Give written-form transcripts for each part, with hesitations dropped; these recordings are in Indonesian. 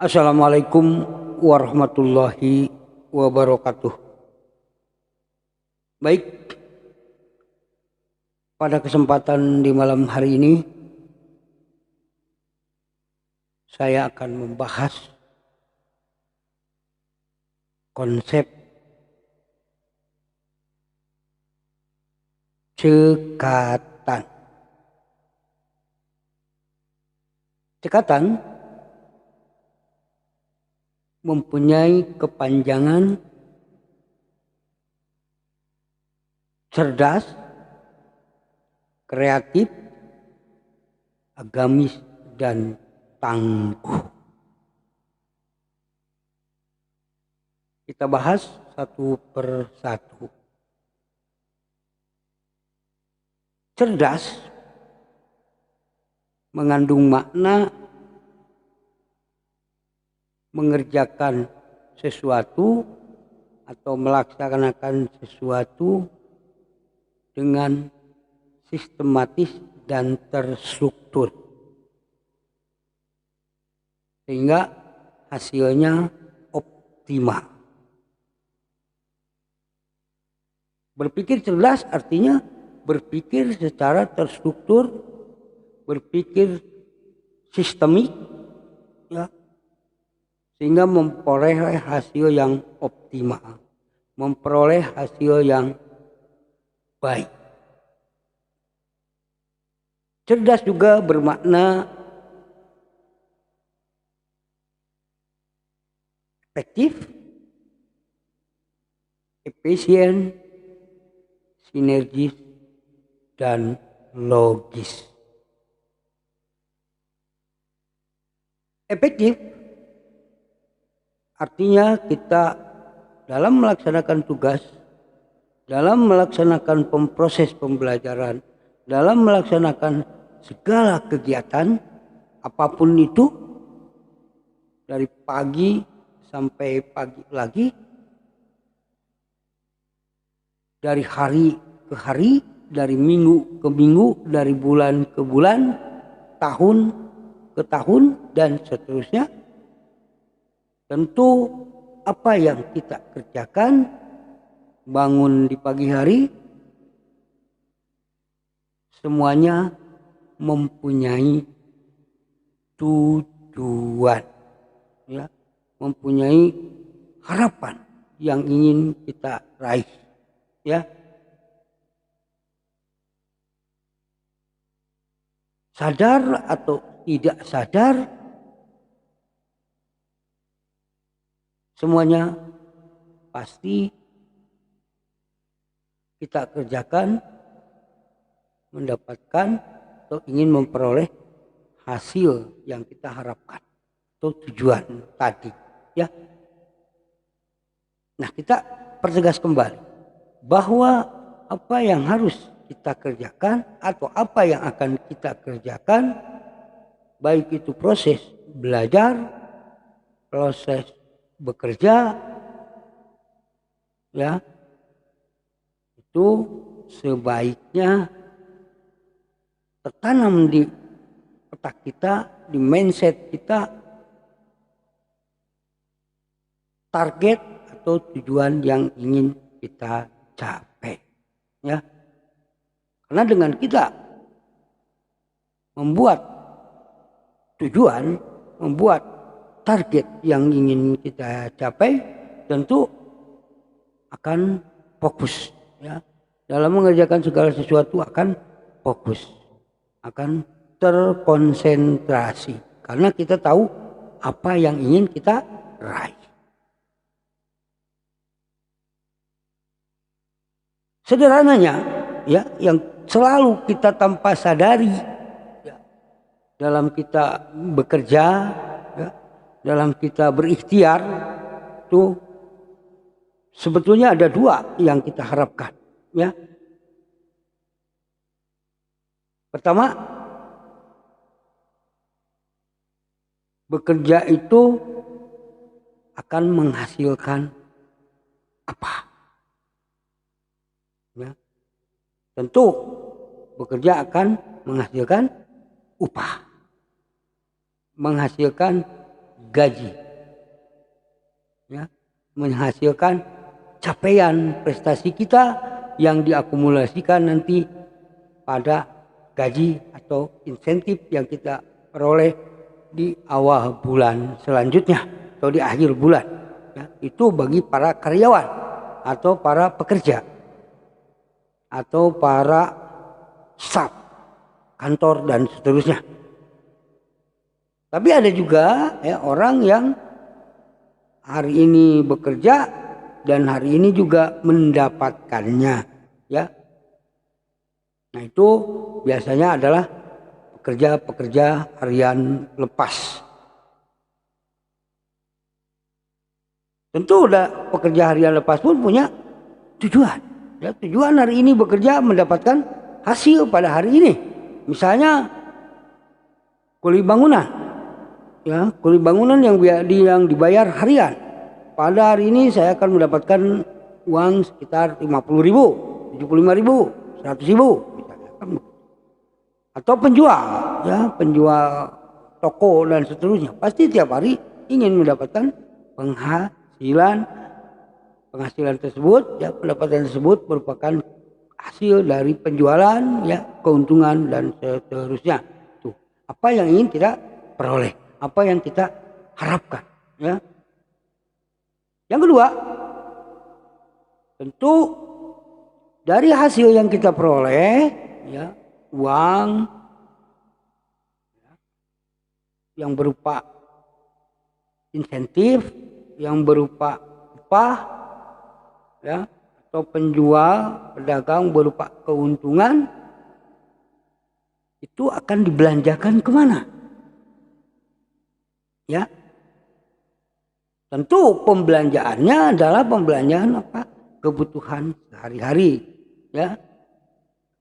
Assalamualaikum warahmatullahi wabarakatuh. Baik, pada kesempatan di malam hari ini saya akan membahas konsep cekatan. Cekatan mempunyai kepanjangan cerdas, kreatif, agamis, dan tangguh. Kita bahas satu per satu. Cerdas mengandung makna mengerjakan sesuatu atau melaksanakan sesuatu dengan sistematis dan terstruktur sehingga hasilnya optimal. Berpikir cerdas artinya berpikir secara terstruktur, berpikir sistemik, ya, sehingga memperoleh hasil yang optimal, memperoleh hasil yang baik. Cerdas juga bermakna efektif, efisien, sinergis, dan logis. Efektif artinya kita dalam melaksanakan tugas, dalam melaksanakan proses pembelajaran, dalam melaksanakan segala kegiatan apapun itu, dari pagi sampai pagi lagi, dari hari ke hari, dari minggu ke minggu, dari bulan ke bulan, tahun ke tahun, dan seterusnya. Tentu apa yang kita kerjakan, bangun di pagi hari, semuanya mempunyai tujuan, ya, mempunyai harapan yang ingin kita raih, ya. Sadar atau tidak sadar, semuanya pasti kita kerjakan mendapatkan atau ingin memperoleh hasil yang kita harapkan atau tujuan tadi, ya. Nah, kita pertegas kembali bahwa apa yang harus kita kerjakan atau apa yang akan kita kerjakan, baik itu proses belajar, proses bekerja, ya, itu sebaiknya tertanam di otak kita, di mindset kita, target atau tujuan yang ingin kita capai, ya. Karena dengan kita membuat tujuan, membuat target yang ingin kita capai, tentu akan fokus, ya. Dalam mengerjakan segala sesuatu akan fokus, akan terkonsentrasi karena kita tahu apa yang ingin kita raih. Sederhananya, ya, yang selalu kita tanpa sadari, ya, dalam kita bekerja, ya, dalam kita berikhtiar, itu sebetulnya ada dua yang kita harapkan, ya. Pertama, bekerja itu akan menghasilkan apa? Ya. Tentu bekerja akan menghasilkan upah, menghasilkan gaji, ya, menghasilkan capaian prestasi kita yang diakumulasikan nanti pada gaji atau insentif yang kita peroleh di awal bulan selanjutnya atau di akhir bulan, ya, itu bagi para karyawan atau para pekerja atau para staf kantor dan seterusnya. Tapi ada juga ya orang yang hari ini bekerja dan hari ini juga mendapatkannya, ya. Nah, itu biasanya adalah pekerja-pekerja harian lepas. Tentu udah pekerja harian lepas pun punya tujuan. Ya, tujuan hari ini bekerja mendapatkan hasil pada hari ini. Misalnya kuli bangunan. Ya, kuli bangunan yang dibayar harian. Pada hari ini saya akan mendapatkan uang sekitar 50.000, 75.000, 100.000 misalnya. Atau penjual, ya, penjual toko dan seterusnya. Pasti tiap hari ingin mendapatkan penghasilan tersebut, ya, pendapatan tersebut merupakan hasil dari penjualan, ya, keuntungan dan seterusnya. Tuh, apa yang ingin kita peroleh, apa yang kita harapkan, ya. Yang kedua, tentu dari hasil yang kita peroleh, ya, uang, ya, yang berupa insentif, yang berupa upah, ya, atau penjual, pedagang berupa keuntungan, itu akan dibelanjakan kemana? Ya, tentu pembelanjaannya adalah pembelanjaan apa? Kebutuhan sehari-hari, ya.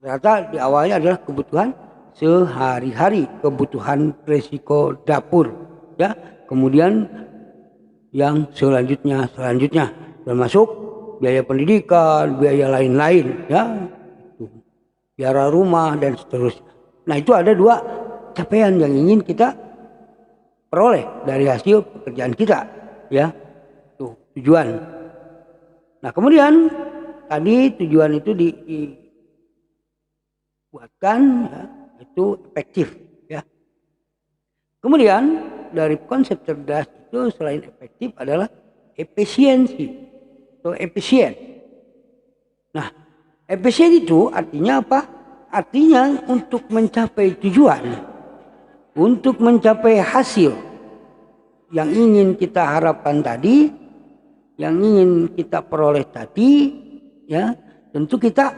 Ternyata di awalnya adalah kebutuhan sehari-hari, kebutuhan resiko dapur, ya. Kemudian yang selanjutnya termasuk biaya pendidikan, biaya lain-lain, ya, biaya rumah dan seterusnya. Nah, itu ada dua capaian yang ingin kita peroleh dari hasil pekerjaan kita, ya. Tuh, tujuan. Nah, kemudian tadi tujuan itu dibuatkan, ya, itu efektif, ya. Kemudian dari konsep cerdas itu selain efektif adalah efisiensi atau efisien. Nah, efisien itu artinya apa? Artinya untuk mencapai tujuan, untuk mencapai hasil yang ingin kita harapkan tadi, yang ingin kita peroleh tadi, ya, tentu kita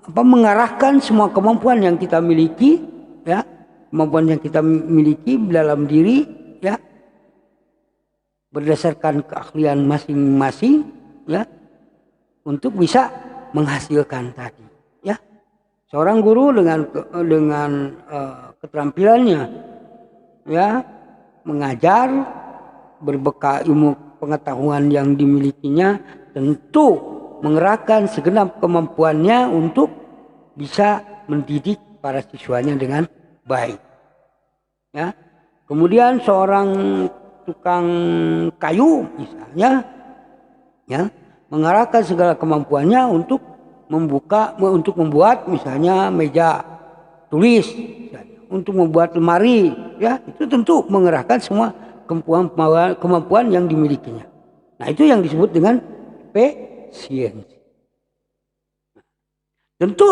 mengarahkan semua kemampuan yang kita miliki, ya, kemampuan yang kita miliki dalam diri, ya, berdasarkan keahlian masing-masing, ya, untuk bisa menghasilkan tadi, ya. Seorang guru dengan keterampilannya, ya, mengajar berbekal ilmu pengetahuan yang dimilikinya, tentu mengerahkan segenap kemampuannya untuk bisa mendidik para siswanya dengan baik, ya. Kemudian seorang tukang kayu misalnya, ya, mengarahkan segala kemampuannya untuk membuat misalnya meja tulis, misalnya, untuk membuat lemari, ya, itu tentu mengerahkan semua kemampuan yang dimilikinya. Nah, itu yang disebut dengan efisiensi. Tentu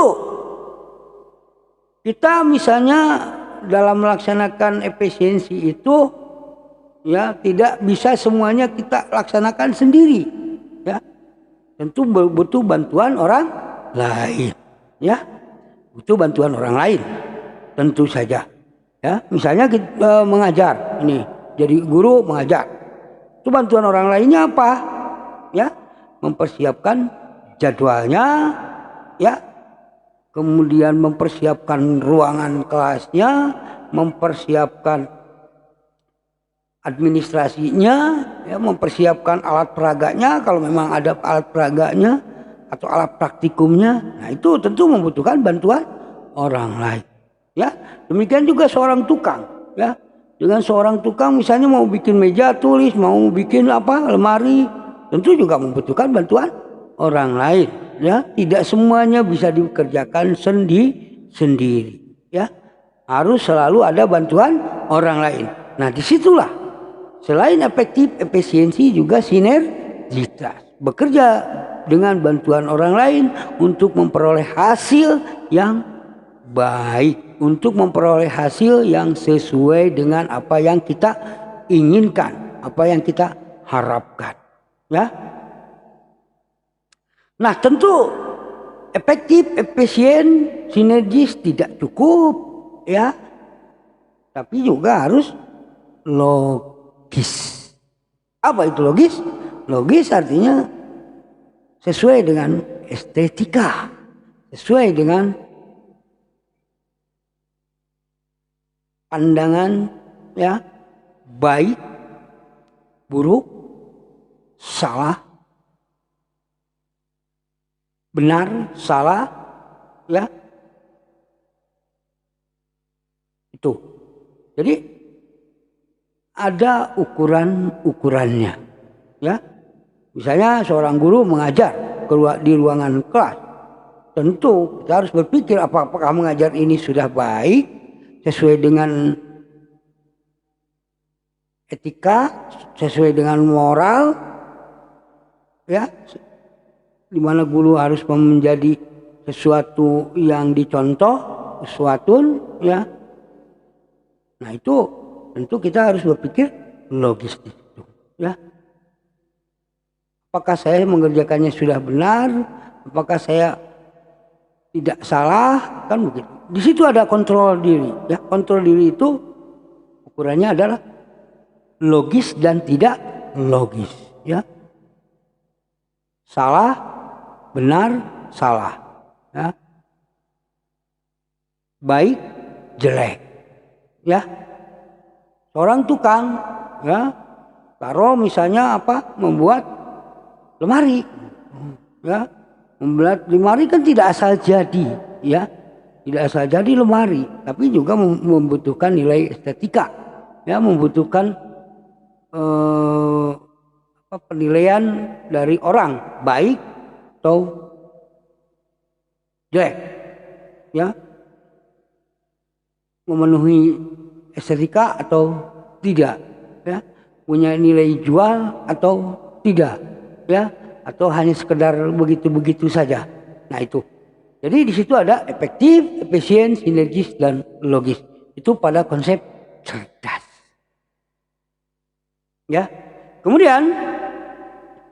kita misalnya dalam melaksanakan efisiensi itu, ya, tidak bisa semuanya kita laksanakan sendiri, ya. Tentu butuh bantuan orang lain, ya, butuh bantuan orang lain, tentu saja, ya. Misalnya kita mengajar, ini jadi guru mengajar, itu bantuan orang lainnya apa, ya, mempersiapkan jadwalnya, ya, kemudian mempersiapkan ruangan kelasnya, mempersiapkan administrasinya, ya, mempersiapkan alat peraganya kalau memang ada alat peraganya atau alat praktikumnya. Nah, itu tentu membutuhkan bantuan orang lain. Ya, demikian juga seorang tukang, ya. Dengan seorang tukang misalnya mau bikin meja tulis, mau bikin apa, lemari, tentu juga membutuhkan bantuan orang lain, ya. Tidak semuanya bisa dikerjakan sendiri, ya. Harus selalu ada bantuan orang lain. Nah, disitulah selain efektif, efisiensi juga sinergitas. Bekerja dengan bantuan orang lain untuk memperoleh hasil yang baik, untuk memperoleh hasil yang sesuai dengan apa yang kita inginkan, apa yang kita harapkan, ya. Nah, tentu efektif, efisien, sinergis tidak cukup, ya. Tapi juga harus logis. Apa itu logis? Logis artinya sesuai dengan estetika, sesuai dengan pandangan, ya, baik, buruk, salah, benar, salah, ya. Itu. Jadi ada ukuran-ukurannya, ya. Misalnya seorang guru mengajar keluar di ruangan kelas, tentu kita harus berpikir apakah mengajar ini sudah baik, sesuai dengan etika, sesuai dengan moral, ya, di mana guru harus menjadi sesuatu yang dicontoh, sesuatu, ya. Nah, itu tentu kita harus berpikir logis di situ, ya. Apakah saya mengerjakannya sudah benar? Apakah saya tidak salah? Kan begitu. Di situ ada kontrol diri, ya. Kontrol diri itu ukurannya adalah logis dan tidak logis, ya. Salah, benar, salah, ya. Baik, jelek, ya. Seorang tukang, ya, taruh misalnya apa, membuat lemari, ya. Membuat lemari kan tidak asal jadi, ya. Tidak asal jadi lemari, tapi juga membutuhkan nilai estetika, ya, membutuhkan penilaian dari orang baik atau jelek, ya, memenuhi estetika atau tidak, ya, punya nilai jual atau tidak, ya, atau hanya sekedar begitu-begitu saja. Nah, itu. Jadi di situ ada efektif, efisien, sinergis, dan logis. Itu pada konsep cerdas, ya. Kemudian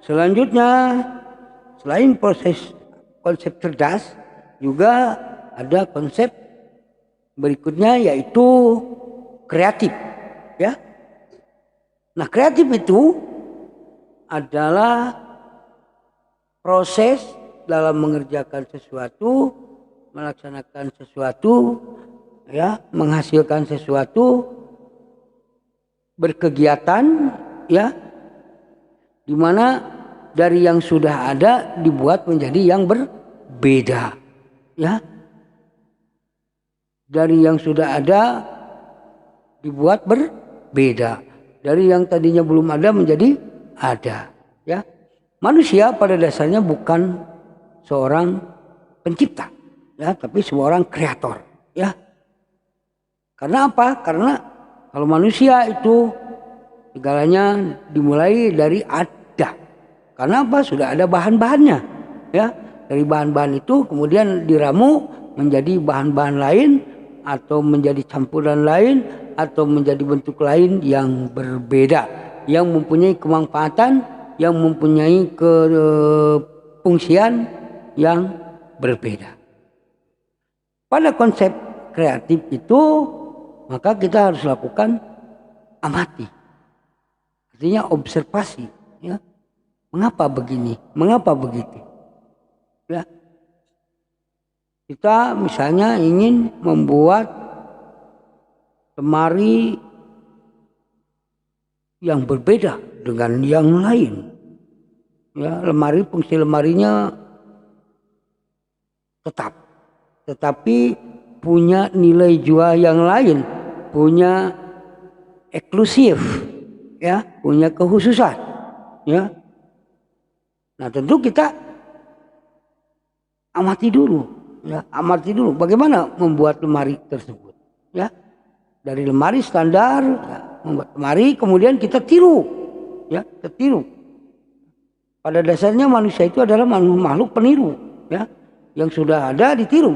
selanjutnya, selain proses konsep cerdas, juga ada konsep berikutnya yaitu kreatif, ya. Nah, kreatif itu adalah proses dalam mengerjakan sesuatu, melaksanakan sesuatu, ya, menghasilkan sesuatu, berkegiatan, ya, di mana dari yang sudah ada dibuat menjadi yang berbeda, ya. Dari yang sudah ada dibuat berbeda. Dari yang tadinya belum ada menjadi ada, ya. Manusia pada dasarnya bukan seorang pencipta, ya, tapi seorang kreator, ya. Karena apa? Karena kalau manusia itu segalanya dimulai dari ada. Karena apa? Sudah ada bahan-bahannya, ya. Dari bahan-bahan itu kemudian diramu menjadi bahan-bahan lain, atau menjadi campuran lain, atau menjadi bentuk lain yang berbeda, yang mempunyai kemanfaatan, yang mempunyai kefungsian yang berbeda. Pada konsep kreatif itu, maka kita harus lakukan amati, artinya observasi, ya. Mengapa begini? Mengapa begitu? Ya. Kita misalnya ingin membuat lemari yang berbeda dengan yang lain, ya. Lemari, fungsi lemarinya tetap, tetapi punya nilai jual yang lain, punya eksklusif, ya, punya kekhususan, ya. Nah tentu kita amati dulu, ya, amati dulu bagaimana membuat lemari tersebut, ya. Dari lemari standar, ya, membuat lemari, kemudian kita tiru, ya, kita tiru. Pada dasarnya manusia itu adalah makhluk peniru, ya, yang sudah ada ditiru.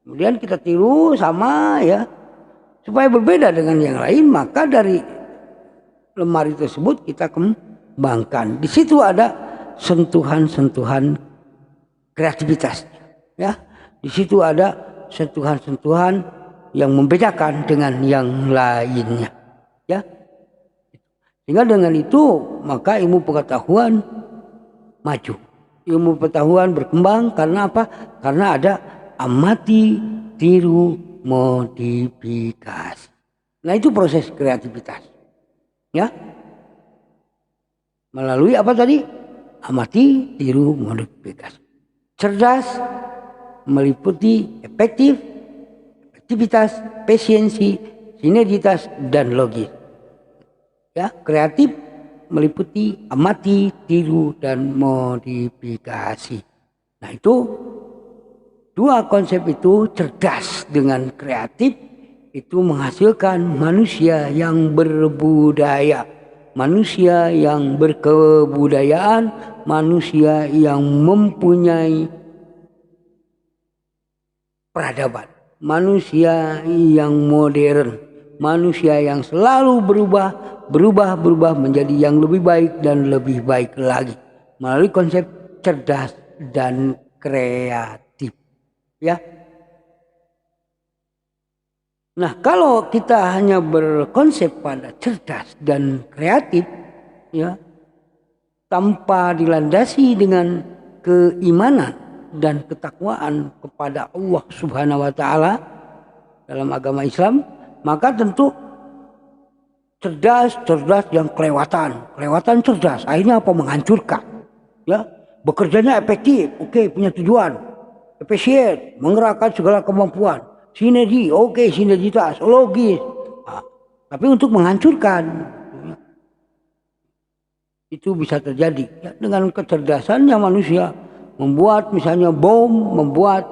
Kemudian kita tiru sama, ya, supaya berbeda dengan yang lain, maka dari lemari tersebut kita kembangkan. Di situ ada sentuhan-sentuhan kreativitas, ya. Di situ ada sentuhan-sentuhan yang membedakan dengan yang lainnya, ya. Sehingga dengan itu maka ilmu pengetahuan maju, ilmu pengetahuan berkembang. Karena apa? Karena ada amati, tiru, modifikasi. Nah itu proses kreativitas, ya. Melalui apa tadi? Amati, tiru, modifikasi. Cerdas meliputi efektivitas, efisiensi, sinergitas, dan logis. Ya, kreatif meliputi amati, tiru, dan modifikasi. Nah itu dua konsep itu, cerdas dengan kreatif, itu menghasilkan manusia yang berbudaya, manusia yang berkebudayaan, manusia yang mempunyai peradaban, manusia yang modern, manusia yang selalu berubah menjadi yang lebih baik dan lebih baik lagi melalui konsep cerdas dan kreatif, ya. Nah kalau kita hanya berkonsep pada cerdas dan kreatif, ya, tanpa dilandasi dengan keimanan dan ketakwaan kepada Allah Subhanahu wa taala dalam agama Islam, maka tentu cerdas yang kelewatan cerdas, akhirnya apa? Menghancurkan, ya. Bekerjanya efektif, oke, punya tujuan, efisien, menggerakkan segala kemampuan, sinergi, oke, sinergitas, logis, nah, tapi untuk menghancurkan, itu bisa terjadi, ya, dengan kecerdasannya manusia membuat misalnya bom, membuat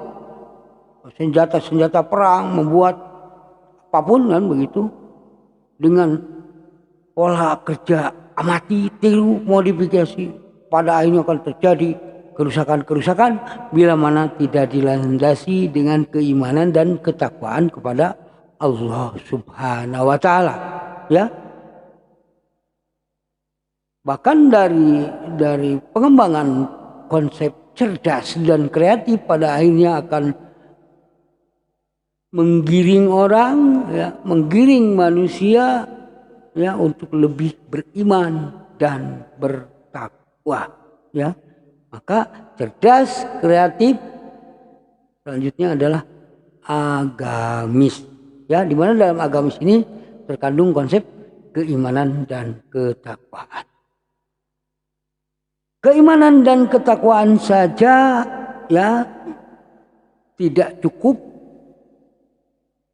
senjata perang, membuat apapun, kan begitu, dengan pola kerja amati, tiru, modifikasi, pada akhirnya akan terjadi kerusakan-kerusakan bila mana tidak dilandasi dengan keimanan dan ketakwaan kepada Allah Subhanahu wa taala, ya. Bahkan dari pengembangan konsep cerdas dan kreatif pada akhirnya akan menggiring orang, ya, menggiring manusia, ya, untuk lebih beriman dan bertakwa, ya. Maka cerdas, kreatif, selanjutnya adalah agamis, ya, di mana dalam agamis ini terkandung konsep keimanan dan ketakwaan. Keimanan dan ketakwaan saja, ya, tidak cukup,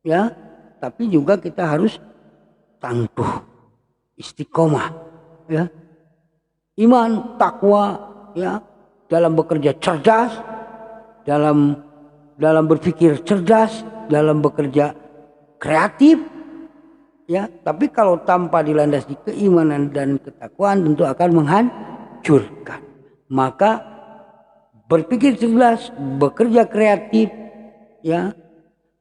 ya, tapi juga kita harus tangguh, istiqomah, ya, iman, takwa, ya, dalam bekerja cerdas, dalam berpikir cerdas, dalam bekerja kreatif, ya. Tapi kalau tanpa dilandasi keimanan dan ketakwaan tentu akan menghancurkan. Maka berpikir cerdas, bekerja kreatif, ya,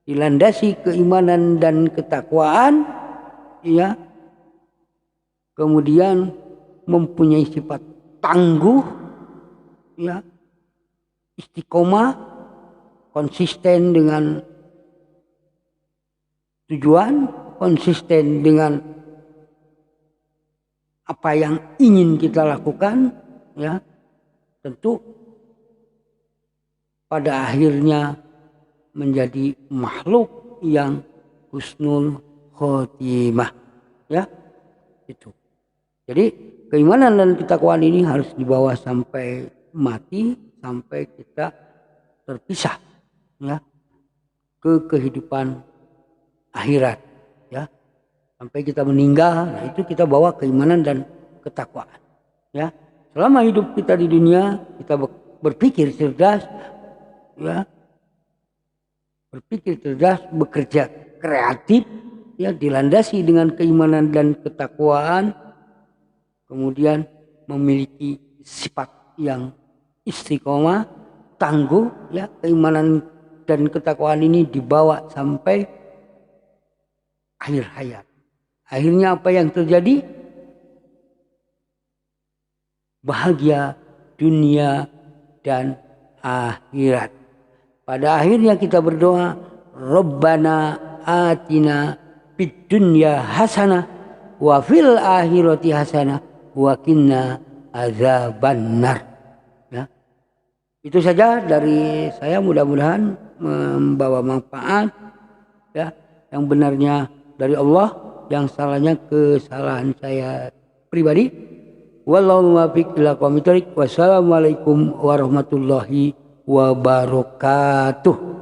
dilandasi keimanan dan ketakwaan, ya, kemudian mempunyai sifat tangguh, ya, istiqomah, konsisten dengan tujuan, konsisten dengan apa yang ingin kita lakukan, ya, tentu pada akhirnya menjadi makhluk yang husnul khotimah, ya, itu. Jadi keimanan dan ketakwaan ini harus dibawa sampai mati, sampai kita terpisah, ya. ke kehidupan akhirat, ya. Sampai kita meninggal, nah itu kita bawa keimanan dan ketakwaan, ya. Selama hidup kita di dunia, kita berpikir cerdas, ya. Berpikir cerdas, bekerja kreatif, ya, dilandasi dengan keimanan dan ketakwaan, kemudian memiliki sifat yang istiqomah, tangguh, ya. Keimanan dan ketakwaan ini dibawa sampai akhir hayat. Akhirnya apa yang terjadi? Bahagia dunia dan akhirat. Pada akhirnya kita berdoa, Rabbana atina fid dunya hasanah wa fil akhirati hasanah wa qina azabannar. Ya. Itu saja dari saya, mudah-mudahan membawa manfaat, ya. Yang benarnya dari Allah, yang salahnya kesalahan saya pribadi. Wallahu muwaffiq ila aqwamit thoriq. Wassalamualaikum warahmatullahi wabarakatuh.